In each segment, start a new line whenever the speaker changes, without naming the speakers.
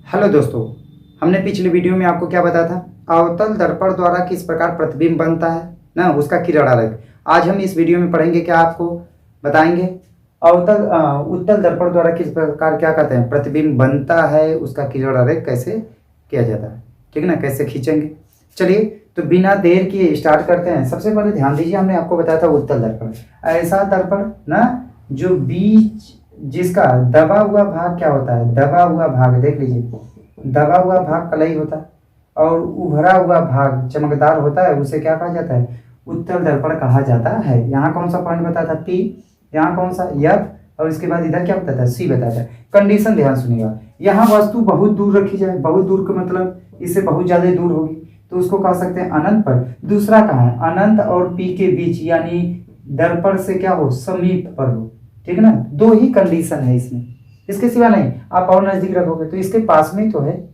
Hello दोस्तों, हमने पिछले वीडियो में आपको क्या बताया था? अवतल दर्पण द्वारा किस प्रकार प्रतिबिंब बनता है ना, उसका किरण आरेख। आज हम इस वीडियो में पढ़ेंगे, क्या आपको बताएंगे उत्तल दर्पण द्वारा किस प्रकार क्या कहते हैं प्रतिबिंब बनता है, उसका किरण आरेख कैसे किया जाता है, ठीक है ना, कैसे खींचेंगे। चलिए तो बिना देर किए स्टार्ट करते हैं। सबसे पहले ध्यान दीजिए, हमने आपको बताया था उत्तल दर्पण, ऐसा दर्पण ना जो बीच जिसका दबा हुआ भाग क्या होता है, दबा हुआ भाग देख लीजिए, दबा हुआ भाग कलई होता है और उभरा हुआ भाग चमकदार होता है, उसे क्या कहा जाता है, उत्तल दर्पण कहा जाता है। यहाँ कौन सा पॉइंट बताया था, पी, यहाँ कौन सा एफ, और इसके बाद इधर क्या बताता है, सी बताता है। कंडीशन ध्यान सुनिएगा, यहाँ वस्तु बहुत दूर रखी जाए, बहुत दूर का मतलब इससे बहुत ज्यादा दूर होगी तो उसको कह सकते हैं अनंत पर। दूसरा कहाँ है, अनंत और पी के बीच, यानी दर्पण से क्या हो, समीप पर हो, ठीक है ना। दो ही कंडीशन है इसमें, इसके सिवा नहीं। आप और नजदीक रखोगे तो इसके पास में तो है,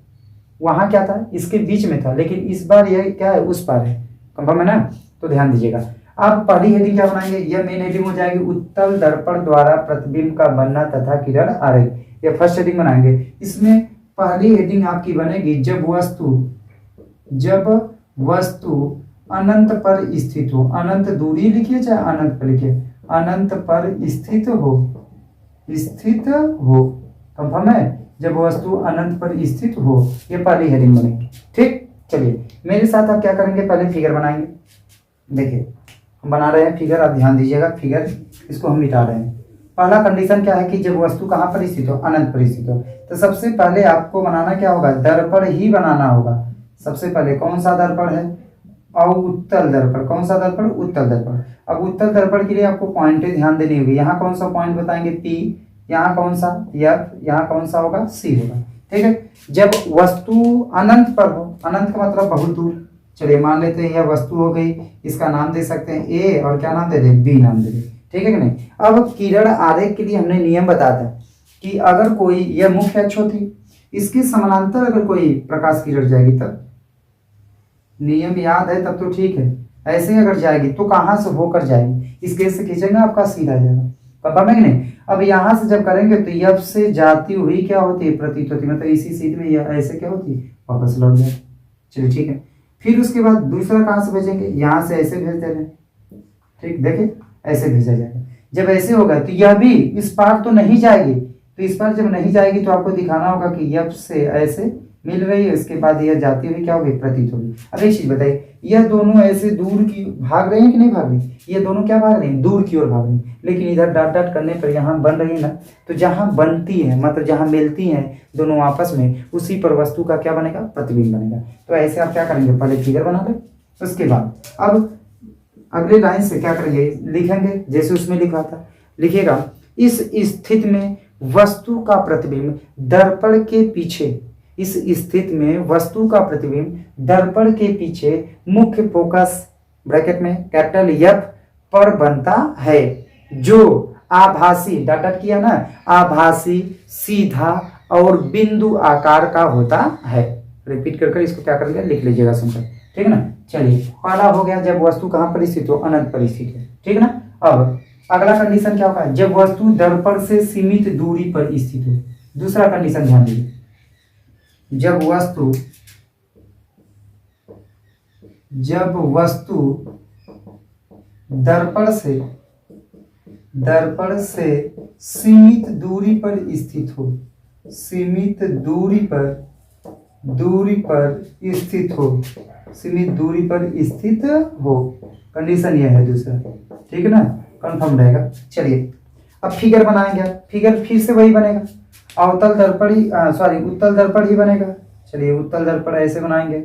वहां क्या था, इसके बीच में था, लेकिन इस बार यह क्या है, उस पार है। कंफर्म है ना। तो ध्यान दीजिएगा, आप पहली हेडिंग क्या बनाएंगे, यह मेन हेडिंग हो जाएगी, उत्तल दर्पण द्वारा प्रतिबिंब का बनना तथा किरण आरेख। यह फर्स्ट हेडिंग बनाएंगे। इसमें पहली हेडिंग आपकी बनेगी, जब वस्तु अनंत पर स्थित हो, अनंत दूरी लिखिए चाहे अनंत पर लिखिए, अनंत पर स्थित हो, स्थित हो। कंफर्म है, जब वस्तु अनंत पर स्थित हो, ये पहली हेडिंग बनेगी। ठीक, चलिए मेरे साथ आप क्या करेंगे, पहले फिगर बनाएंगे। देखिए हम बना रहे हैं फिगर, आप ध्यान दीजिएगा, फिगर इसको हम मिटा रहे हैं। पहला कंडीशन क्या है कि जब वस्तु कहाँ पर स्थित हो, अनंत पर स्थित हो, तो सबसे पहले आपको बनाना क्या होगा, दर्पण ही बनाना होगा। सबसे पहले कौन सा दर्पण है, उत्तल दर्पण। कौन सा दर्पण, उत्तल दर्पण। अब उत्तल दर्पण के लिए आपको पॉइंटें ध्यान देनी होगी। यहाँ कौन सा पॉइंट बताएंगे, पी, यहाँ कौन सा एफ, यहाँ कौन सा होगा, सी होगा। ठीक है, जब वस्तु अनंत पर हो, अनंत का मतलब बहुत दूर। चलिए मान लेते हैं यह वस्तु हो गई, इसका नाम दे सकते हैं ए, और क्या नाम दे दें, बी नाम दे दें। ठीक है कि नहीं। अब किरण आरेख के लिए हमने नियम बताया था कि अगर कोई, यह मुख्य अक्ष होती, इसके समानांतर अगर कोई प्रकाश किरण जाएगी, तब नियम याद है तब तो ठीक है। ऐसे अगर जाएगी तो कहां से होकर जाएगी, इस केस से खींचेंगे आपका सीधा जाएगा। पता है कि नहीं। अब यहां से जब करेंगे तो यफ से जाती हुई क्या होती है, प्रतीत होती है, मतलब इसी सीध में यह ऐसे क्या होती है, वापस लौट जाए। चलिए ठीक है, फिर उसके बाद दूसरा कहां से भेजेंगे, यहां से ऐसे भेज दे रहे हैं। ठीक, देखिए ऐसे भेजा जाएगा। जब ऐसे होगा तो यह भी इस पार तो नहीं जाएगी, तो इस पार जब नहीं जाएगी तो आपको दिखाना होगा कि यफ से ऐसे मिल रही है, इसके बाद यह जाती हुई क्या होगी, प्रतीत होगी। अब एक चीज बताइए, यह दोनों ऐसे दूर की भाग रहे हैं कि नहीं भाग रही, ये दोनों क्या भाग रही हैं, दूर की ओर भाग रही हैं। लेकिन इधर डॉट डॉट करने पर यहाँ बन रही है ना, तो जहां बनती है मतलब जहां मिलती हैं दोनों आपस में, उसी पर वस्तु का क्या बनेगा, प्रतिबिंब बनेगा। तो ऐसे आप क्या करेंगे, पहले फिगर बना ले, उसके बाद अब अगले लाइन से क्या करेंगे, लिखेंगे जैसे उसमें लिखा था। लिखिएगा, इस स्थिति में वस्तु का प्रतिबिंब दर्पण के पीछे, इस स्थिति में वस्तु का प्रतिबिंब दर्पण के पीछे मुख्य फोकस ब्रैकेट में कैपिटल एफ पर बनता है, जो आभासी, डॉट डॉट किया ना, आभासी, सीधा और बिंदु आकार का होता है। रिपीट कर इसको क्या करेंगे, लिख लीजिएगा सुनकर, ठीक है ना। चलिए पहला हो गया, जब वस्तु कहां पर स्थित हो, अनंत पर स्थित है, ठीक है ना। अब अगला कंडीशन क्या होगा, जब वस्तु दर्पण से सीमित दूरी पर स्थित हो। दूसरा कंडीशन ध्यान दीजिए, जब वस्तु दर्पण से सीमित दूरी पर स्थित हो, सीमित दूरी पर स्थित हो, सीमित दूरी पर स्थित हो। कंडीशन यह है दूसरा, ठीक है ना, कंफर्म रहेगा। चलिए अब फिगर बनाएंगे, फिगर फिर से वही बनेगा, अवतल दर्पण ही उत्तल दर्पण ही बनेगा। चलिए उत्तल दर्पण ऐसे बनाएंगे।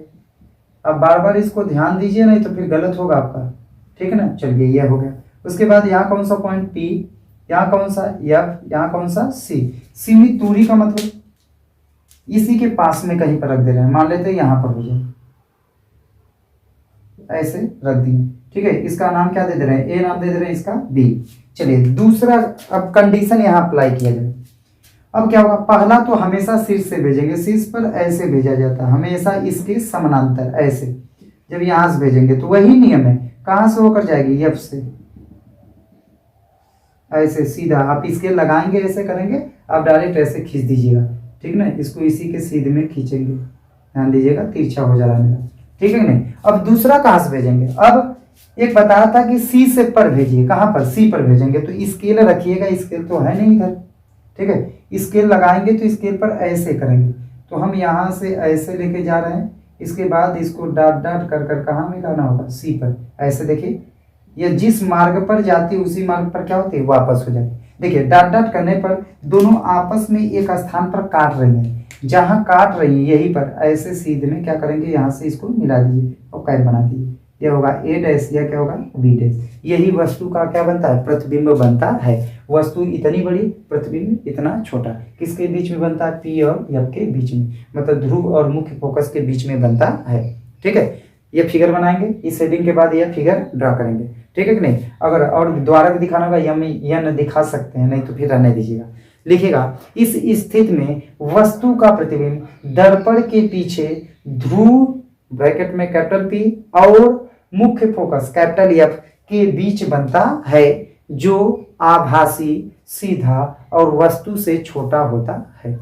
अब बार बार इसको ध्यान दीजिए, नहीं तो फिर गलत होगा आपका, ठीक है ना। चलिए यह हो गया। उसके बाद यहाँ कौन सा पॉइंट पी, यहाँ कौन सा एफ, यहाँ कौन सा सी। सीमित दूरी का मतलब इसी के पास में कहीं पर रख दे रहे हैं, मान लेते हैं यहाँ पर हो जाए, ऐसे रख दिए, ठीक है। इसका नाम क्या दे रहे हैं, ए नाम दे रहे हैं, इसका बी। चलिए दूसरा, अब कंडीशन यहाँ अप्लाई किया जाए। अब क्या होगा, पहला तो हमेशा शीर्ष से भेजेंगे, शीर्ष पर ऐसे भेजा जाता है, हमेशा इसके समानांतर ऐसे। जब यहां से भेजेंगे तो वही नियम है, कहां से होकर जाएगी, एफ से ऐसे सीधा। आप इसके लगाएंगे, ऐसे करेंगे, आप डायरेक्ट ऐसे खींच दीजिएगा, ठीक ना, इसको इसी के सीधे में खींचेंगे, ध्यान दीजिएगा तिरछा हो जा रहा है मेरा, ठीक है कि नहीं। अब दूसरा कहाँ से भेजेंगे, अब एक बताया था कि सी से पर भेजिए, कहाँ पर, सी पर भेजेंगे, तो स्केल रखिएगा, स्केल तो है नहीं इधर, ठीक है, स्केल लगाएंगे तो स्केल पर ऐसे करेंगे, तो हम यहाँ से ऐसे लेके जा रहे हैं, इसके बाद इसको डॉट डॉट कर कर कहाँ मिलाना होगा, सी पर, ऐसे देखिए, ये जिस मार्ग पर जाती है उसी मार्ग पर क्या होती है, वापस हो जाती है। देखिए डॉट डॉट करने पर दोनों आपस में एक स्थान पर काट रही हैं, जहां काट रही है यहीं पर ऐसे सीधे में क्या करेंगे, यहाँ से इसको मिला दीजिए और कैप बना दीजिए, ये होगा ए डैश, या क्या होगा बी डैश। यही वस्तु का क्या बनता है, प्रतिबिंब बनता है। वस्तु इतनी बड़ी, प्रतिबिंब इतना छोटा, किसके बीच में बनता है, पी और एफ के बीच में, मतलब ध्रुव और मुख्य फोकस के बीच में बनता है, ठीक है। ये फिगर बनाएंगे, इस हेडिंग के बाद ये फिगर ड्रा करेंगे, ठीक है कि नहीं। अगर और द्वारा भी दिखाना होगा या न दिखा सकते हैं, नहीं तो फिर रहने दीजिएगा। लिखिएगा, इस स्थिति में वस्तु का प्रतिबिंब दर्पण के पीछे ध्रुव ब्रैकेट में कैपिटल पी और मुख्य फोकस कैपिटल एफ के बीच बनता है, जो आभासी, सीधा और वस्तु से छोटा होता है,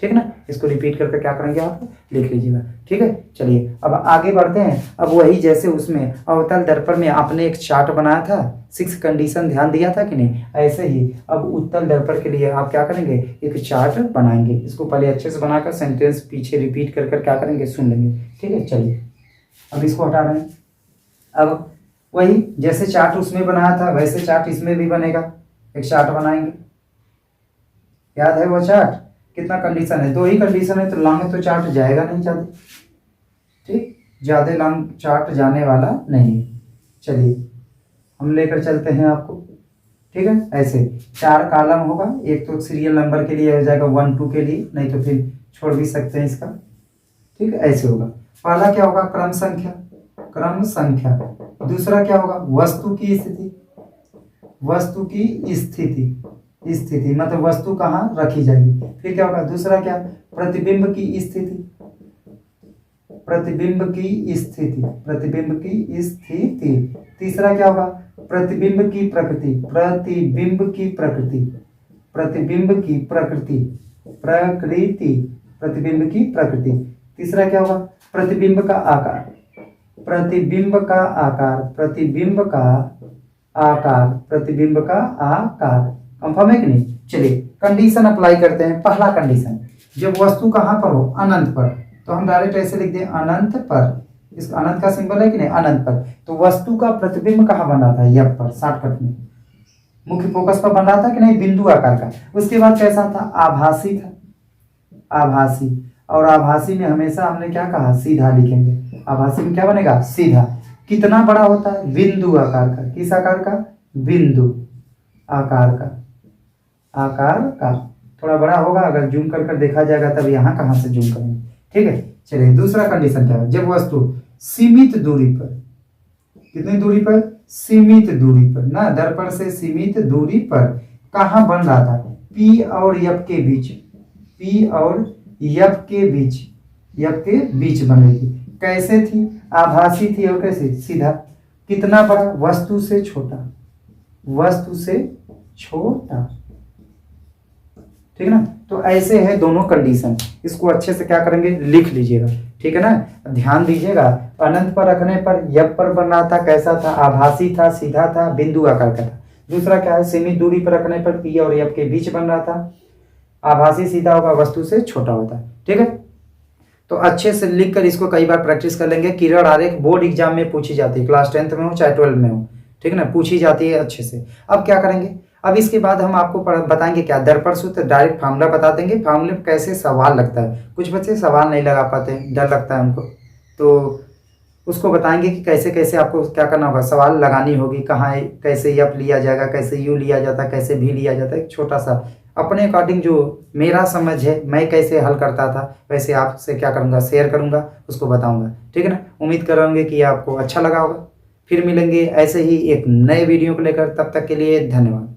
ठीक है ना। इसको रिपीट करके क्या करेंगे, आप लिख लीजिएगा, ठीक है। चलिए अब आगे बढ़ते हैं। अब वही जैसे उसमें अवतल दर्पण में आपने एक चार्ट बनाया था, 6 कंडीशन ध्यान दिया था कि नहीं, ऐसे ही अब उत्तल दर्पण के लिए आप क्या करेंगे, एक चार्ट बनाएंगे। इसको पहले अच्छे से बनाकर सेंटेंस पीछे रिपीट कर क्या करेंगे, सुन लेंगे, ठीक है। चलिए अब इसको हटा रहे हैं। अब वही जैसे चार्ट उसमें बनाया था वैसे चार्ट इसमें भी बनेगा, एक चार्ट बनाएंगे। याद है वो चार्ट, कितना कंडीशन है, 2 ही कंडीशन है, तो लॉन्ग तो चार्ट जाएगा नहीं ज़्यादा, ठीक, ज़्यादा लॉन्ग चार्ट जाने वाला नहीं। चलिए हम लेकर चलते हैं आपको, ठीक है। ऐसे 4 कॉलम होगा, एक तो सीरियल नंबर के लिए हो जाएगा 1 2 के लिए, नहीं तो फिर छोड़ भी सकते हैं इसका, ठीक है। ऐसे होगा, पहला क्या होगा, क्रम संख्या, क्रम संख्या। दूसरा क्या होगा, वस्तु की स्थिति, वस्तु की स्थिति, स्थिति मतलब वस्तु कहाँ रखी जाएगी। फिर क्या होगा, दूसरा क्या, प्रतिबिंब की स्थिति, प्रतिबिंब की स्थिति, प्रतिबिंब की स्थिति। तीसरा क्या होगा, प्रतिबिंब की प्रकृति, प्रतिबिंब की प्रकृति, प्रतिबिंब की प्रकृति, प्रकृति, प्रतिबिंब की प्रकृति। तीसरा क्या होगा, प्रतिबिंब का आकार, प्रतिबिंब का आकार, प्रतिबिंब का आकार, प्रतिबिंब का आकार। कंफर्म है कि नहीं। चलिए कंडीशन अप्लाई करते हैं। पहला कंडीशन, जब वस्तु कहाँ पर हो, अनंत पर, तो हम डायरेक्ट ऐसे लिख दें अनंत पर, इस अनंत का सिंबल है कि नहीं, अनंत पर। तो वस्तु का प्रतिबिंब कहाँ बन रहा था, यप पर, शॉर्टकट में मुख्य फोकस पर बन रहा था कि नहीं, बिंदु आकार का। उसके बाद कैसा था, आभासी था, आभासी। और आभासी में हमेशा हमने क्या कहा, सीधा लिखेंगे। आभासी में क्या बनेगा, सीधा। कितना बड़ा होता है, बिंदु आकार का। किस आकार का, बिंदु आकार का, आकार का। थोड़ा बड़ा होगा, अगर जूम कर देखा जाएगा तब यहाँ कहाँ से जूम करेंगे, ठीक है। चलिए दूसरा कंडीशन क्या है, जब वस्तु सीमित दूरी पर, कितनी दूरी पर, सीमित दूरी पर ना, दर्पण से सीमित दूरी पर कहाँ बन रहा था, पी और एफ के बीच, पी और एफ के बीच, एफ के बीच बन रही थी। कैसे थी, आभासी थी और कैसे, सीधा। कितना बड़ा, वस्तु से छोटा, वस्तु से छोटा, ठीक है ना। तो ऐसे है दोनों कंडीशन, इसको अच्छे से क्या करेंगे, लिख लीजिएगा, ठीक है ना। ध्यान दीजिएगा, अनंत पर रखने पर एफ पर बन रहा था, कैसा था, आभासी था, सीधा था, बिंदु आकार का था। दूसरा क्या है, सीमित दूरी पर रखने पर पी और एफ के बीच बन रहा था, आभासी, सीधा होगा, वस्तु से छोटा होता है, ठीक है। तो अच्छे से लिखकर इसको कई बार प्रैक्टिस कर लेंगे। किरण आरेख बोर्ड एग्जाम में पूछी जाती है, क्लास 10th में हो चाहे 12 में हो, ठीक है ना, पूछी जाती है अच्छे से। अब क्या करेंगे, अब इसके बाद हम आपको बताएंगे क्या, दर्पण सूत्र, डायरेक्ट फार्मूला बता देंगे। फार्मूले में कैसे सवाल लगता है, कुछ बच्चे सवाल नहीं लगा पाते, डर लगता है उनको, तो उसको बताएंगे कि कैसे कैसे आपको क्या करना होगा, सवाल लगानी होगी, कहाँ कैसे एफ लिया जाएगा, कैसे यू लिया जाता है, कैसे भी लिया जाता है। एक छोटा सा अपने अकॉर्डिंग जो मेरा समझ है, मैं कैसे हल करता था वैसे आपसे क्या करूँगा, शेयर करूँगा, उसको बताऊँगा, ठीक है ना। उम्मीद करूँगे कि आपको अच्छा लगा होगा। फिर मिलेंगे ऐसे ही एक नए वीडियो को लेकर, तब तक के लिए धन्यवाद।